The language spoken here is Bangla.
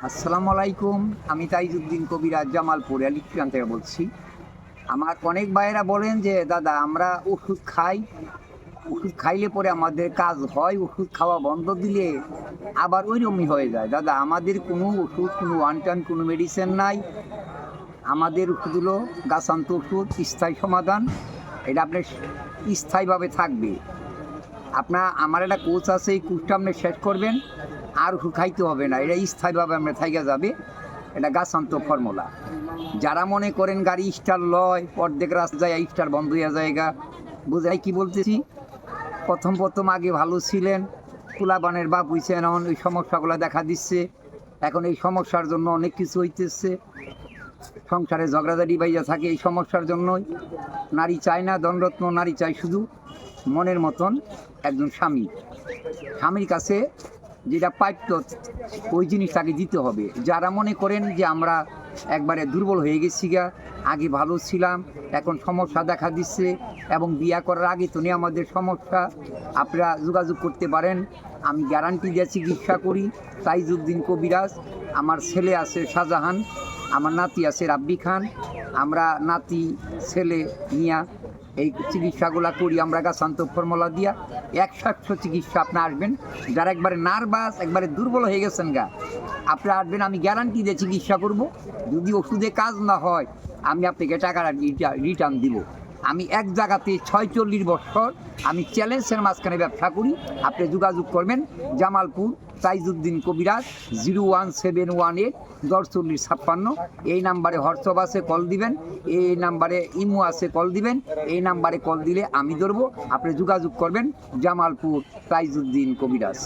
আসসালামু আলাইকুম। আমি তাইজুদ্দিন কবিরাজ জামালপুর এলিফ্যান্ট থেকে বলছি। আমার অনেক ভাইয়েরা বলেন যে দাদা আমরা ওষুধ খাই, ওষুধ খাইলে পরে আমাদের কাজ হয়, ওষুধ খাওয়া বন্ধ দিলে আবার ওইরকমই হয়ে যায়। দাদা আমাদের কোনো ওষুধ, কোনো ওয়ান টাইম কোনো মেডিসিন নাই। আমাদের ওষুধ হলো গাছান্ত ওষুধ, স্থায়ী সমাধান। এটা আপনার স্থায়ীভাবে থাকবে। আমার একটা কোচ আছে, এই কোচটা আপনি শেষ করবেন, আর ওষুধ খাইতে হবে না। এটা স্থায়ীভাবে আমরা থাইকা যাবে। এটা গাছান্ত ফর্মুলা। যারা মনে করেন গাড়ি স্টার লয়, অর্ধেক রাস্তায় স্টার বন্ধ হয়ে জায়গা, বোঝাই কি বলতেছি। প্রথম আগে ভালো ছিলেন, কুলাবানের বাপ হইছেন, এখন ওই সমস্যাগুলো দেখা দিচ্ছে। এখন এই সমস্যার জন্য অনেক কিছু হইতেছে, সংসারে ঝগড়াঝাড়ি বাইজা থাকে এই সমস্যার জন্যই। নারী চায় না দণ্ডরত্ন, নারী চায় শুধু মনের মতন একজন স্বামী। স্বামীর কাছে যেটা প্রাপ্য ওই জিনিসটাকে দিতে হবে। যারা মনে করেন যে আমরা একবারে দুর্বল হয়ে গেছি গা, আগে ভালো ছিলাম, এখন সমস্যা দেখা দিচ্ছে এবং বিয়া করার আগে তো নিয়ে আমাদের সমস্যা, আপনারা যোগাযোগ করতে পারেন। আমি গ্যারান্টি দিয়ে চিকিৎসা করি। তাইজুদ্দিন কবিরাজ। আমার ছেলে আছে শাহজাহান, আমার নাতি আছে রাব্বি খান। আমরা নাতি ছেলে নিয়া এই চিকিৎসাগুলো করি আমরা গাছান্ত ফর্মুলা দিয়া। 100 চিকিৎসা আপনি আসবেন, যারা একবারে নার্ভাস, একবারে দুর্বল হয়ে গেছেন গা, আপনারা আসবেন, আমি গ্যারান্টি দিয়ে চিকিৎসা করব। যদি ওষুধে কাজ না হয় আমি আপনাকে টাকাটা রিটার্ন দিব। আমি এক জায়গাতে 46 বছর আমি চ্যালেঞ্জের মাঝখানে ব্যবসা করি। আপনি যোগাযোগ করবেন জামালপুর তাইজুদ্দিন কবিরাজ 01718 104056। এই নাম্বারে হোয়াটসঅ্যাপ আছে, কল দিবেন। এই নাম্বারে ইমো আছে, কল দিবেন। এই নাম্বারে কল দিলে আমি ধরবো। আপনি যোগাযোগ করবেন জামালপুর তাইজুদ্দিন কবিরাজ।